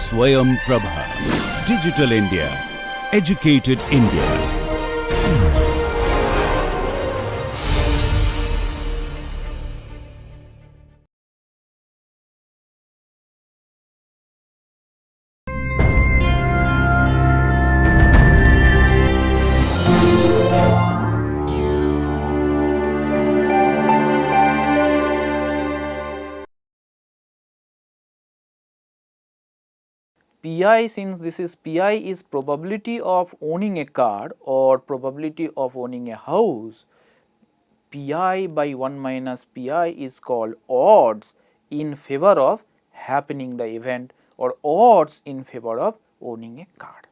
Swayam Prabha. Digital India. Educated India. PI, since this is PI is probability of owning a car or probability of owning a house, PI by 1 minus PI is called odds in favor of happening the event or odds in favor of owning a car.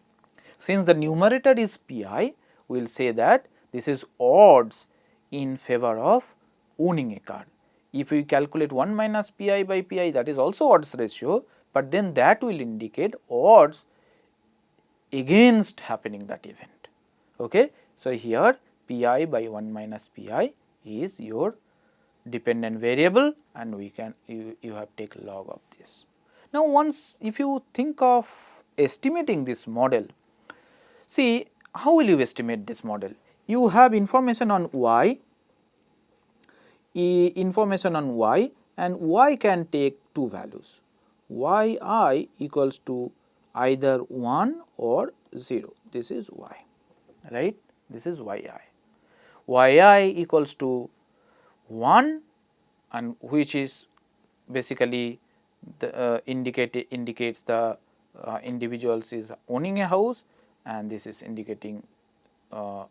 Since the numerator is PI, we will say that this is odds in favor of owning a car. If we calculate 1 minus PI by PI, that is also odds ratio, but then that will indicate odds against happening that event. Okay. So, here PI by 1 minus PI is your dependent variable and we can you have take log of this. Now, once if you think of estimating this model, see how will you estimate this model? You have information on y, and y can take two values, yi equals to either 1 or 0, this is y, right, this is yi equals to 1 and which is basically the indicates the individuals is owning a house, and this is indicating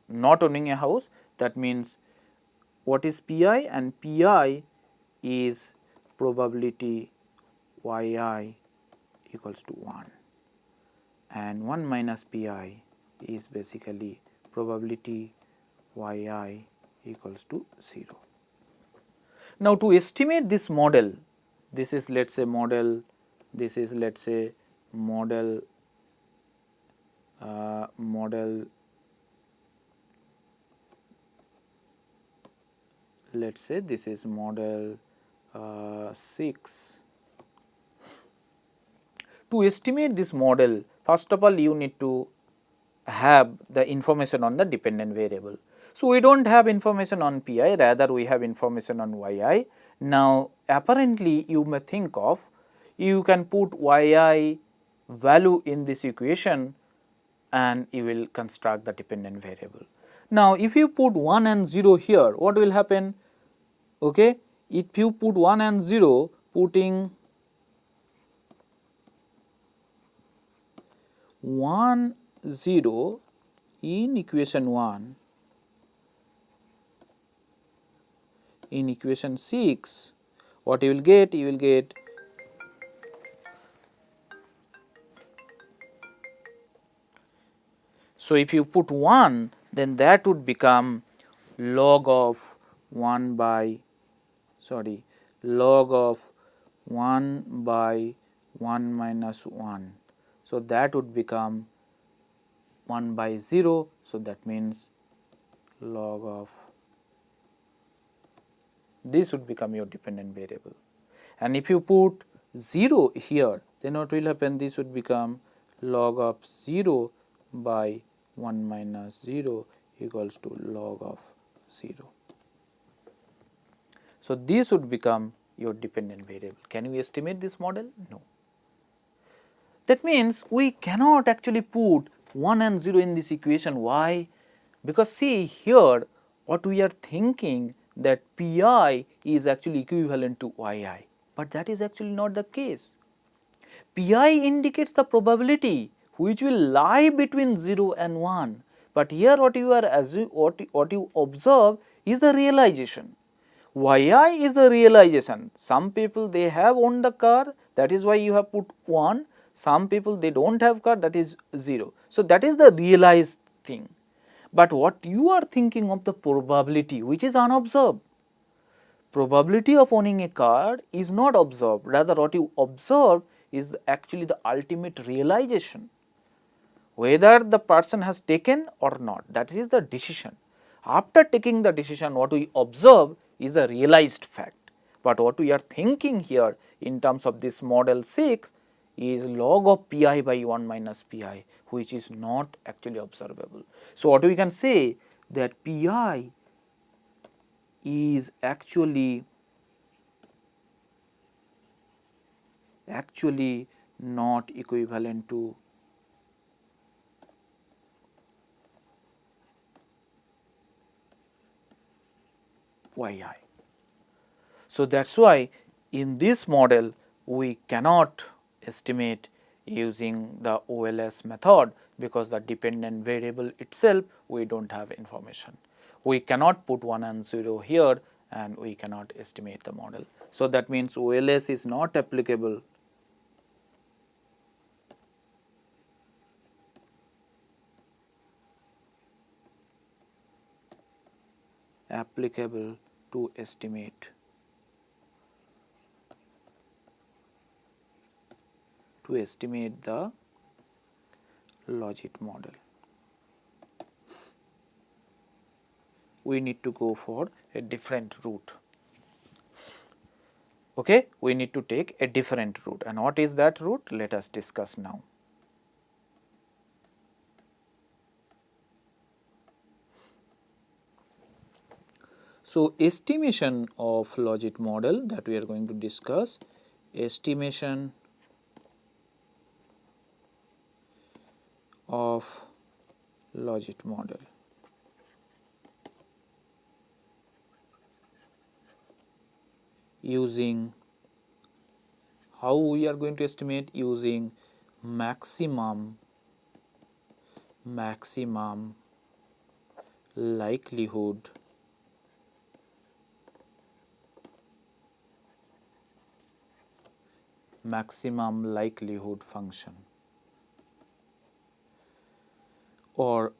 not owning a house. That means what is PI, and PI is probability yi equals to 1 and 1 minus PI is basically probability yi equals to 0. Now, to estimate this model, this is let us say model, this is let us say model let us say this is model 6. To estimate this model, first of all you need to have the information on the dependent variable. So, we do not have information on PI, rather we have information on yi. Now, apparently you may think of, you can put yi value in this equation and you will construct the dependent variable. Now, if you put 1 and 0 here, what will happen? Okay, if you put 1 and 0, putting 1 0 in equation 1, in equation 6, what you will get? You will get so if you put 1, then that would become log of 1 by log of 1 by 1 minus 1. So, that would become 1 by 0. So, that means log of this would become your dependent variable, and if you put 0 here, then what will happen? This would become log of 0 by 1 minus 0 equals to log of 0. So, this would become your dependent variable. Can you estimate this model? No. That means we cannot actually put 1 and 0 in this equation. Why? Because see here what we are thinking that PI is actually equivalent to yi, but that is actually not the case. PI indicates the probability which will lie between 0 and 1, but here what you are what you observe is the realization. Yi is the realization. Some people they have owned the car, that is why you have put 1. Some people they do not have car, that is 0. So, that is the realized thing, but what you are thinking of the probability which is unobserved. Probability of owning a car is not observed, rather what you observe is actually the ultimate realization, whether the person has taken or not, that is the decision. After taking the decision, what we observe is a realized fact, but what we are thinking here in terms of this model 6 is log of pi by 1 minus pi, which is not actually observable. So, what we can say that pi is actually not equivalent to yi. So, that is why in this model we cannot estimate using the OLS method, because the dependent variable itself we do not have information. We cannot put 1 and 0 here and we cannot estimate the model. So, that means OLS is not applicable to estimate the Logit model. We need to go for a different route. Okay, we need to take a different route, and what is that route? Let us discuss now. So, estimation of Logit model that we are going to discuss, estimation of Logit model. Using, how we are going to estimate? Using maximum likelihood function, or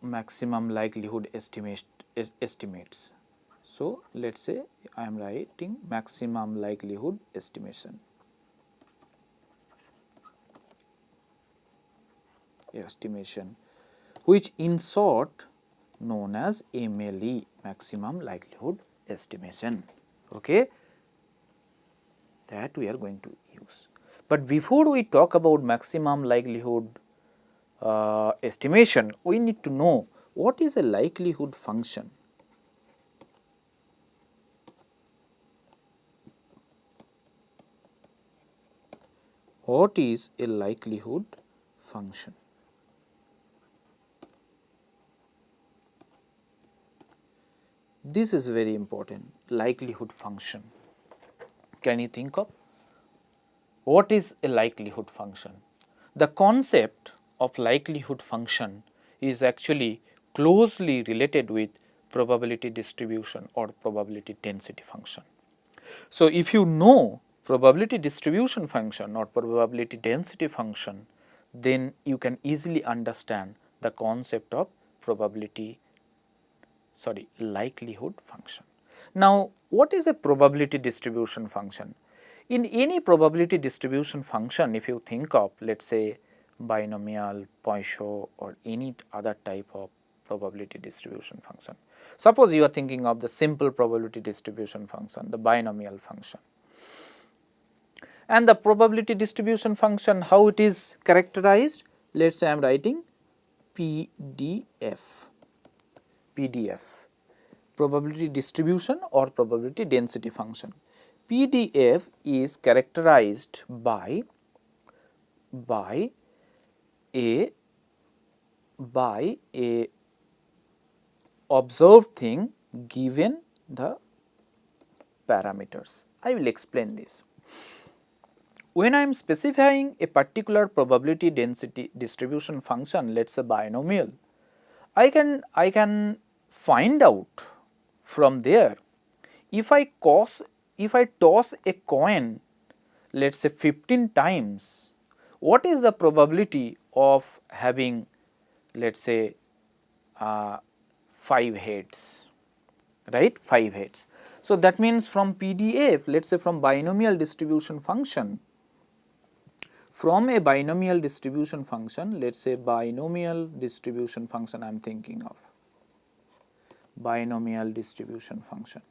maximum likelihood estimates. So, let us say I am writing maximum likelihood estimation. Which in short known as MLE, maximum likelihood estimation. Okay, that we are going to use. But before we talk about maximum likelihood estimation, we need to know what is a likelihood function. What is a likelihood function? This is very important, likelihood function. Can you think of what is a likelihood function? The concept of likelihood function is actually closely related with probability distribution or probability density function. So, if you know probability distribution function or probability density function, then you can easily understand the concept of likelihood function. Now, what is a probability distribution function? In any probability distribution function, if you think of, let us say, binomial, Poisson, or any other type of probability distribution function. Suppose you are thinking of the simple probability distribution function, the binomial function. And the probability distribution function, how it is characterized? Let us say I am writing PDF, probability distribution or probability density function. PDF is characterized by a observed thing given the parameters. I will explain this. When I am specifying a particular probability density distribution function, let us say binomial, I can find out from there, if I toss a coin, let us say 15 times, what is the probability of having, let us say 5 heads, right, 5 heads. So, that means from PDF, let us say from binomial distribution function, let us say binomial distribution function I am thinking of, binomial distribution function.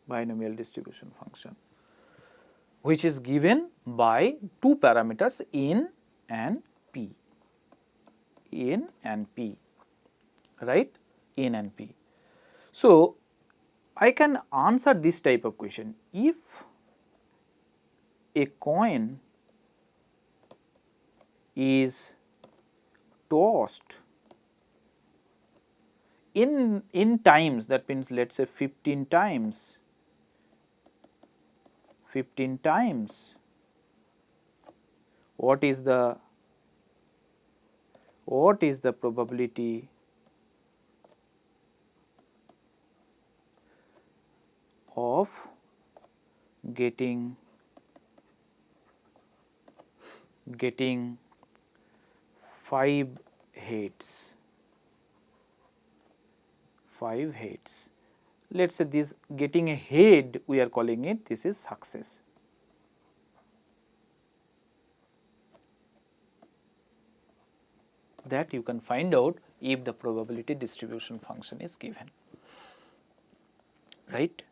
binomial distribution function, which is given by two parameters n and p, n and p, right, n and p. So, I can answer this type of question. If a coin is tossed in times, that means let us say 15 times, what is the probability of getting 5 heads? 5 heads. Let us say this getting a head, we are calling it, this is success. That you can find out if the probability distribution function is given, right.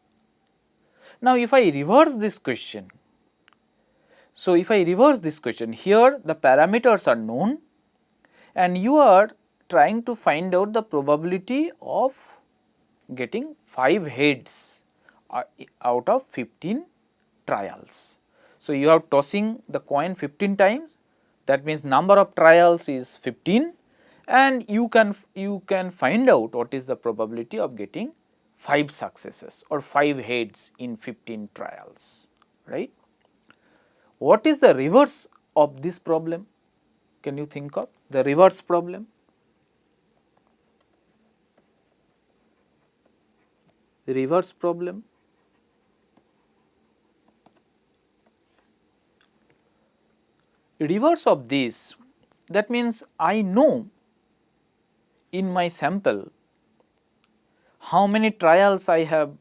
Now, if I reverse this question, so if I reverse this question, here the parameters are known and you are trying to find out the probability of getting 5 heads out of 15 trials. So, you are tossing the coin 15 times, that means number of trials is 15 and you can find out what is the probability of getting 5 successes or 5 heads in 15 trials, right. What is the reverse of this problem? Can you think of the reverse problem? Reverse problem. Reverse of this, that means I know in my sample how many trials I have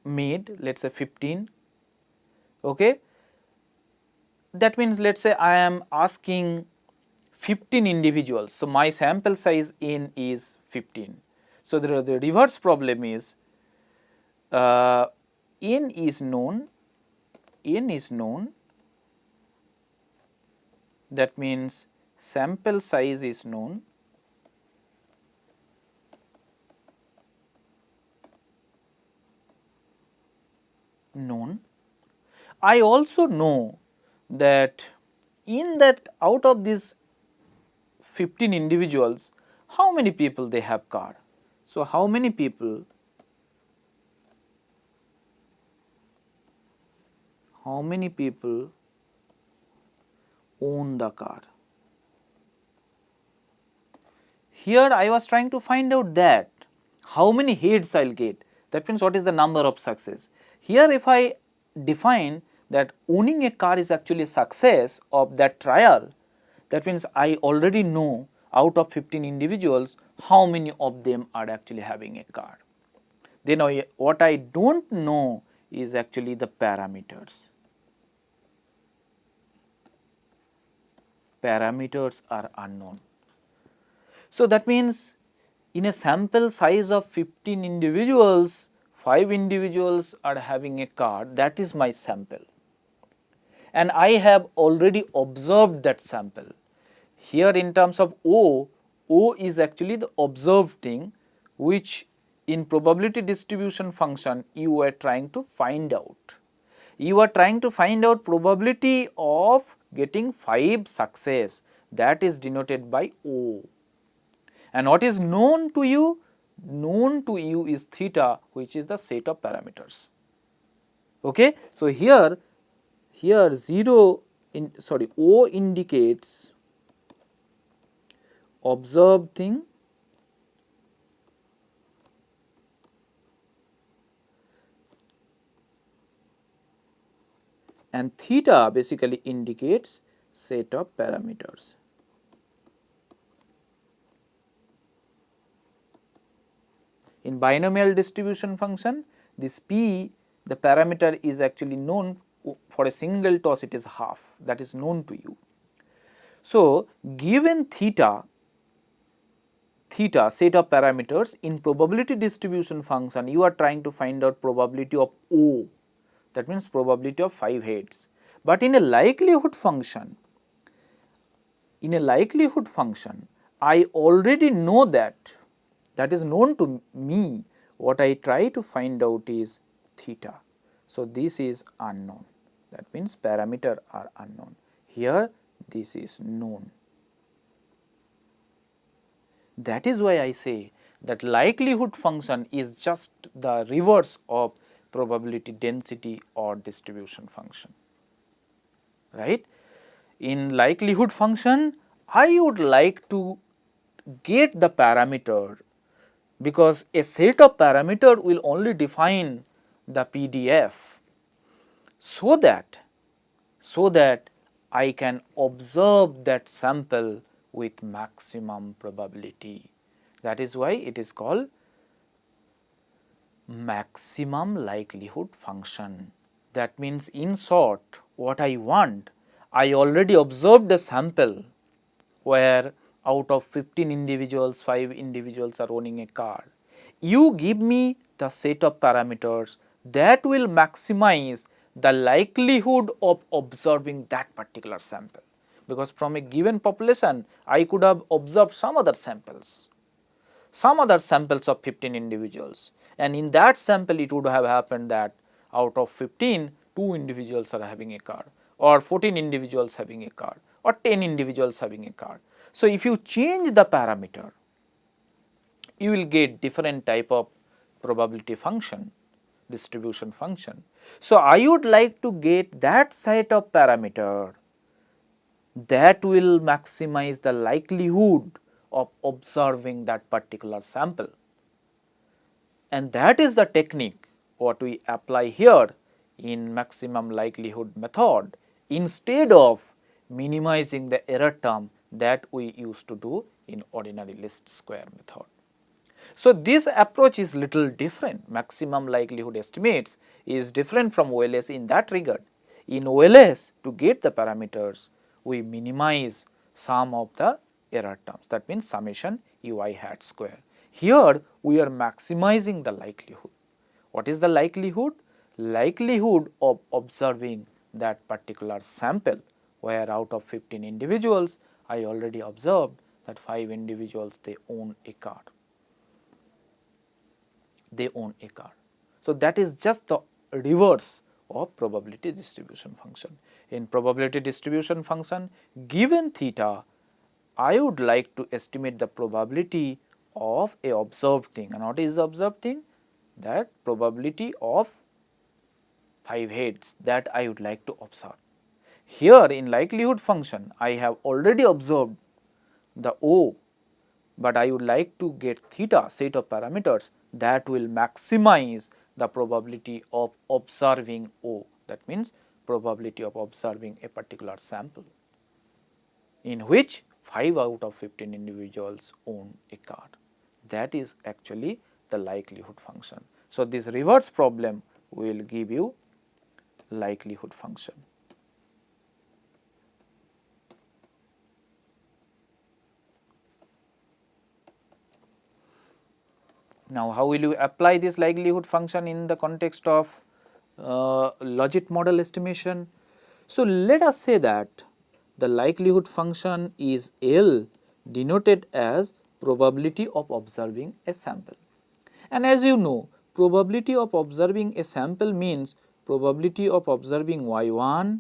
made, let us say 15, okay. That means let us say I am asking 15 individuals, so my sample size n is 15. So, the reverse problem is n is known, that means sample size is known, I also know that in that out of these 15 individuals, how many people they have car. So, how many people own the car. Here I was trying to find out that how many heads I will get, that means what is the number of success. Here if I define that owning a car is actually a success of that trial, that means I already know out of 15 individuals how many of them are actually having a car. Then what I do not know is actually the parameters. Parameters are unknown. So, that means in a sample size of 15 individuals, 5 individuals are having a car, that is my sample, and I have already observed that sample. Here in terms of O is actually the observed thing, which in probability distribution function you are trying to find out. You are trying to find out probability of getting 5 success, that is denoted by O. And what is known to you? Known to you is theta, which is the set of parameters. Okay? So, here O indicates observed thing, and theta basically indicates set of parameters. In binomial distribution function, this p, the parameter is actually known. For a single toss it is half, that is known to you. So, given theta theta set of parameters in probability distribution function you are trying to find out probability of O, that means probability of 5 heads. But in a likelihood function, I already know that is known to me. What I try to find out is theta. So, this is unknown, that means parameter are unknown. Here this is known. That is why I say that likelihood function is just the reverse of probability density or distribution function, right. In likelihood function, I would like to get the parameter, because a set of parameter will only define the PDF, so that I can observe that sample with maximum probability. That is why it is called maximum likelihood function. That means, in short, what I want, I already observed a sample where out of 15 individuals, 5 individuals are owning a car. You give me the set of parameters that will maximize the likelihood of observing that particular sample, because from a given population I could have observed some other samples of 15 individuals, and in that sample it would have happened that out of 15, 2 individuals are having a car, or 14 individuals having a car, or 10 individuals having a car. So, if you change the parameter, you will get different type of probability function, distribution function. So, I would like to get that set of parameter that will maximize the likelihood of observing that particular sample, and that is the technique what we apply here in maximum likelihood method, instead of minimizing the error term that we used to do in ordinary least square method. So, this approach is little different. Maximum likelihood estimates is different from OLS in that regard. In OLS, to get the parameters, we minimize some of the error terms, that means summation ui hat square. Here we are maximizing the likelihood. What is the likelihood? Likelihood of observing that particular sample, where out of 15 individuals, I already observed that 5 individuals they own a car. So, that is just the reverse of probability distribution function. In probability distribution function, given theta, I would like to estimate the probability of a observed thing. And what is the observed thing? That probability of 5 heads that I would like to observe. Here in likelihood function, I have already observed the O, but I would like to get theta set of parameters that will maximize the probability of observing O, that means probability of observing a particular sample, in which 5 out of 15 individuals own a car. That is actually the likelihood function. So, this reverse problem will give you likelihood function. Now, how will you apply this likelihood function in the context of Logit model estimation? So, let us say that the likelihood function is L, denoted as probability of observing a sample. And as you know, probability of observing a sample means probability of observing y1,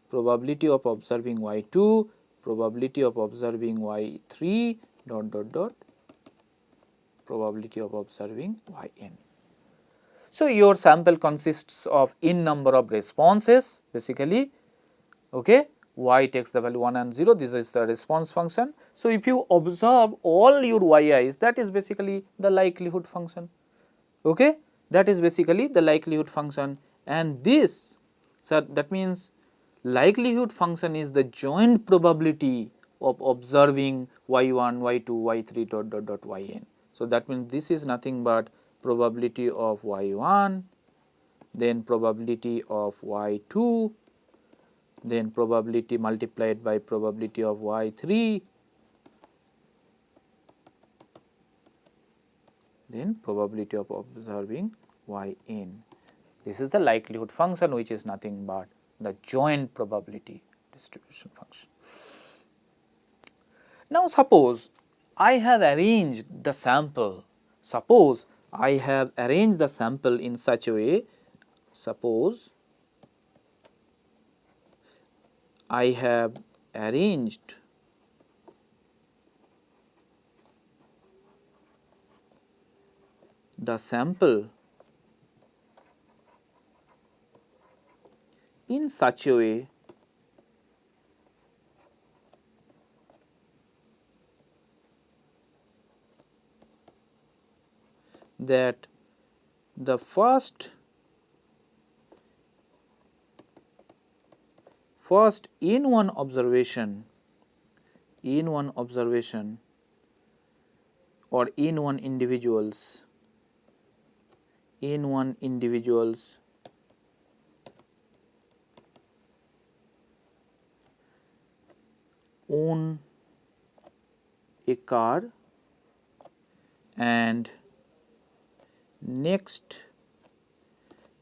probability of observing y2, probability of observing y3 dot dot dot, probability of observing yn. So, your sample consists of n number of responses basically, okay. Y takes the value 1 and 0, this is the response function. So, if you observe all your yi's, that is basically the likelihood function, okay. That is basically the likelihood function, and this, so that means likelihood function is the joint probability of observing y1, y2, y3 dot dot dot yn. So, that means this is nothing but probability of y1, then probability of y2, then probability multiplied by probability of y3, then probability of observing yn. This is the likelihood function, which is nothing but the joint probability distribution function. Now, suppose I have arranged the sample, suppose I have arranged the sample in such a way, suppose I have arranged the sample in such a way that the first in one observation or in one individuals own a car and next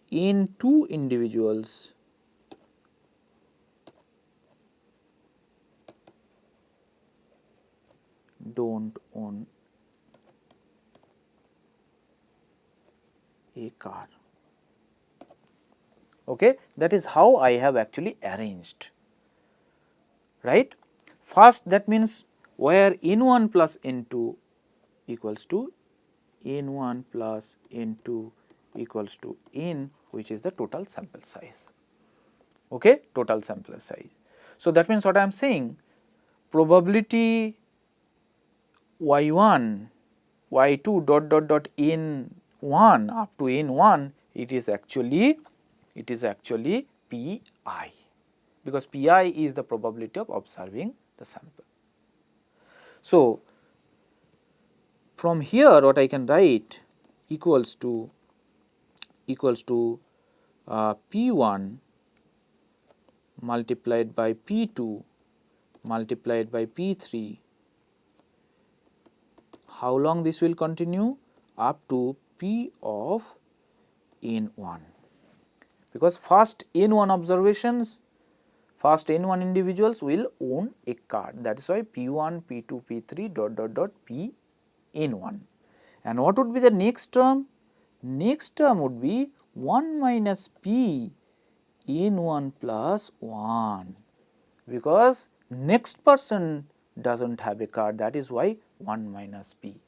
in two individuals don't own a car. Okay, that is how I have actually arranged, right. First, that means where n1 plus n2 equals to n1 plus n2 equals to n, which is the total sample size. Okay, total sample size. So, that means what I am saying, probability y1 y2 dot dot dot n1 up to n1, it is actually pi, because pi is the probability of observing the sample. So, from here what I can write equals to p1 multiplied by p2 multiplied by p3. How long this will continue? Up to p of n1, because first n1 observations, first n1 individuals will own a car, that is why p1, p2, p3 dot dot dot p n1. And what would be the next term? Next term would be 1 minus p n1 plus 1, because next person does not have a car, that is why 1 minus p.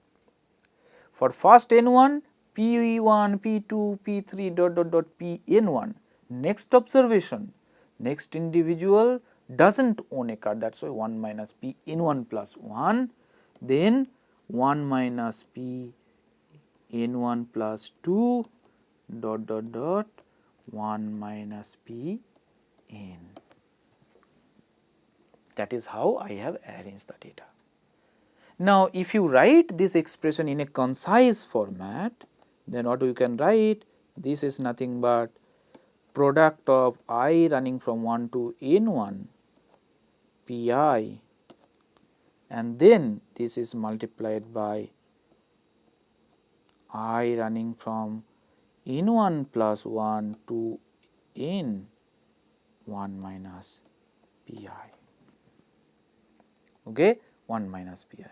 For first n1, p1, p2, p3 dot dot dot p n1, next observation, next individual does not own a car, that is why 1 minus p n1 plus 1, then 1 minus p n1 plus 2 dot dot dot 1 minus p n. That is how I have arranged the data. Now, if you write this expression in a concise format, then what you can write, this is nothing but product of I running from 1 to n1 pi, and then this is multiplied by I running from n1 plus 1 to n 1 minus pi, okay, 1 minus pi.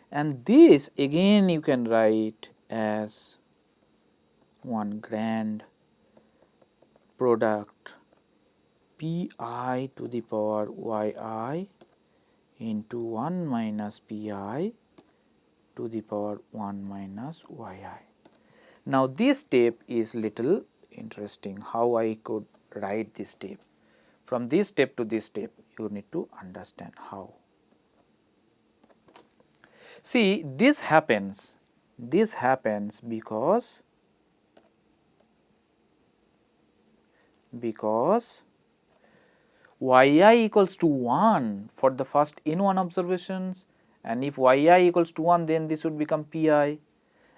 And this again you can write as one grand product pi to the power yi into 1 minus pi to the power 1 minus yi. Now, this step is little interesting, how I could write this step. From this step to this step, you need to understand how. See, this happens because yi equals to 1 for the first n1 observations, and if yi equals to 1, then this would become pi,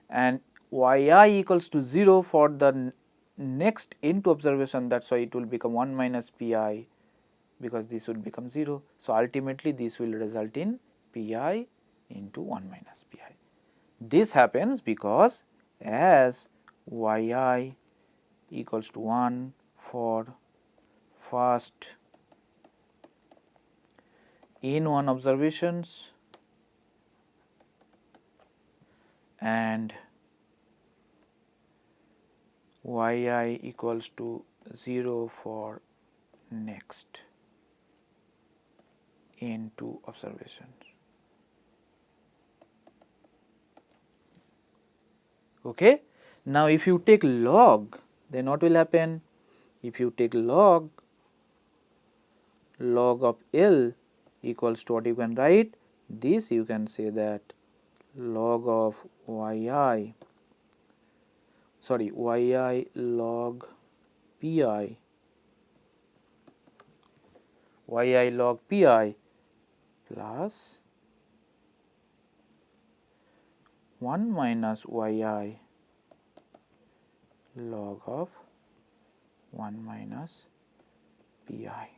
and yi equals to 0 for the next n2 observation, that is why it will become 1 minus pi, because this would become 0. So, ultimately this will result in pi into 1 minus pi. This happens because as yi equals to 1 for first N1 observations and yi equals to 0 for next N2 observations. Okay. Now, if you take log, then what will happen? If you take log of L equals to what you can write? This you can say that log of yi log pi log pi plus 1 minus yi log of 1 minus pi,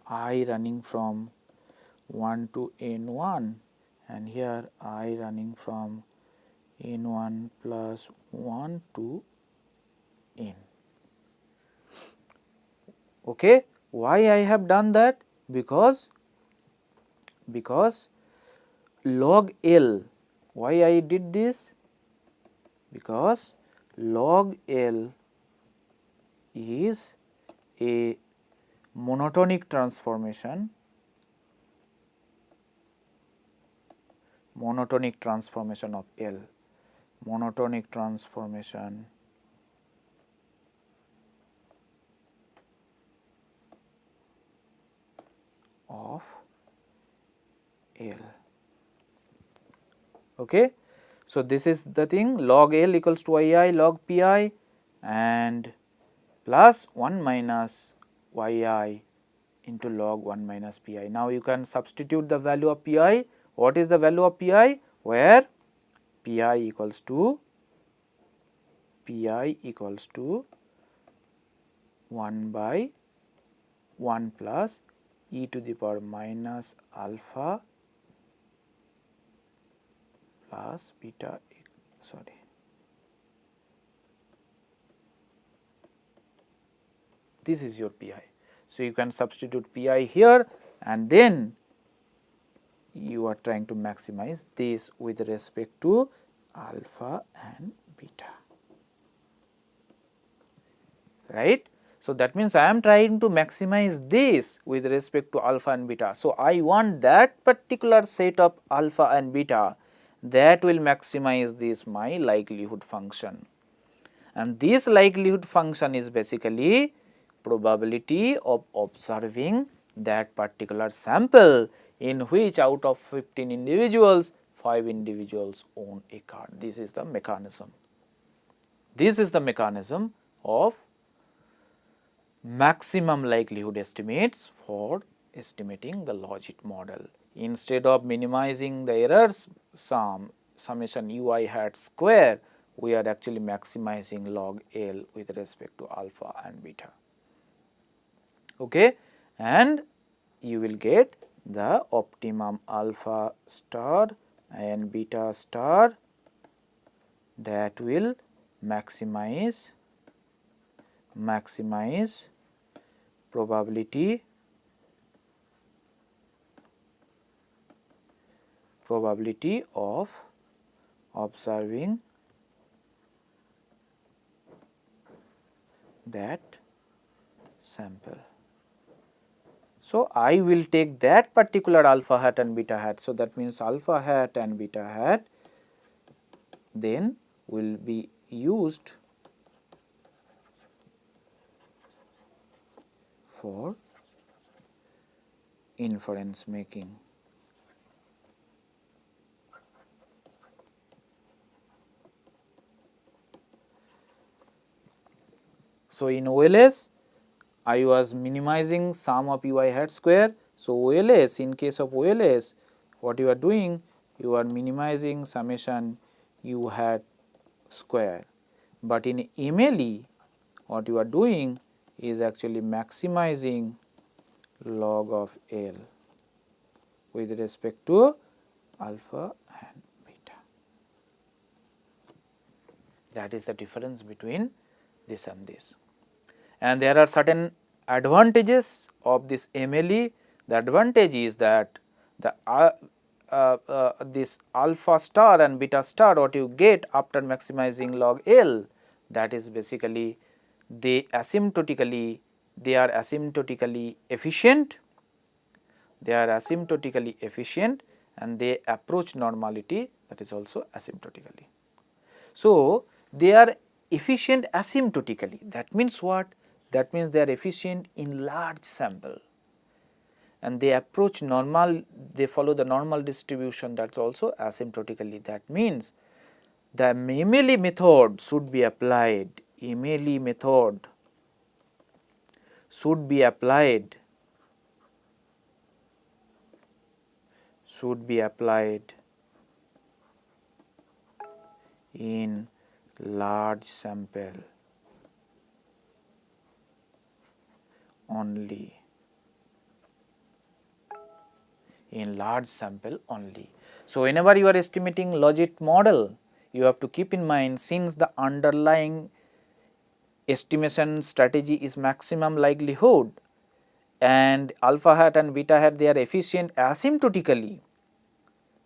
I running from 1 to n1 and here I running from n1 plus 1 to n. Okay. Why I have done that? Because log L, why I did this? Because log L is a monotonic transformation of L, monotonic transformation of L. Okay. So, this is the thing, log L equals to yi log pi and plus 1 minus yi into log 1 minus pi. Now, you can substitute the value of pi. What is the value of pi? Where pi equals to 1 by 1 plus e to the power minus alpha plus beta, this is your pi. So, you can substitute pi here and then you are trying to maximize this with respect to alpha and beta, right. So, that means I am trying to maximize this with respect to alpha and beta. So, I want that particular set of alpha and beta that will maximize this my likelihood function, and this likelihood function is basically probability of observing that particular sample in which out of 15 individuals 5 individuals own a car. This is the mechanism. This is the mechanism of maximum likelihood estimates for estimating the Logit model. Instead of minimizing the errors summation ui hat square, we are actually maximizing log L with respect to alpha and beta. Okay. And you will get the optimum alpha star and beta star that will maximize probability of observing that sample. So, I will take that particular alpha hat and beta hat. So, that means alpha hat and beta hat then will be used for inference making. So, in OLS I was minimizing sum of ui hat square. So, OLS, in case of OLS, what you are doing? You are minimizing summation u hat square, but in MLE what you are doing is actually maximizing log of L with respect to alpha and beta. That is the difference between this and this. And there are certain advantages of this MLE. The advantage is that the this alpha star and beta star what you get after maximizing log L, that is basically they are asymptotically efficient, and they approach normality, that is also asymptotically. So, they are efficient asymptotically. That means what? That means they are efficient in large sample, and they approach normal, they follow the normal distribution, that is also asymptotically. That means the MLE method should be applied, MLE method should be applied in large sample only, So, whenever you are estimating Logit model, you have to keep in mind, since the underlying estimation strategy is maximum likelihood and alpha hat and beta hat, they are efficient asymptotically.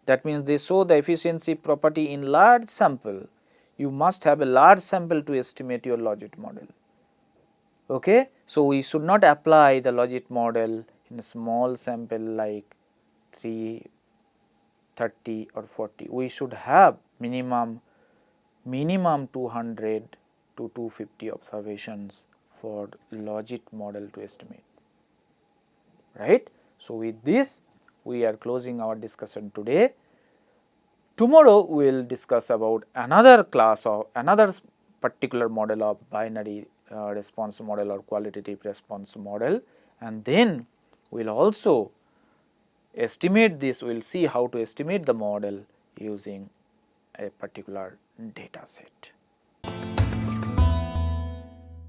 That means they show the efficiency property in large sample. You must have a large sample to estimate your Logit model. Okay? So, we should not apply the Logit model in a small sample like 3, 30 or 40. We should have minimum 200 to 250 observations for Logit model to estimate, right. So, with this we are closing our discussion today. Tomorrow we will discuss about another class of another particular model of binary response model or qualitative response model, and then we will also estimate this, we will see how to estimate the model using a particular data set.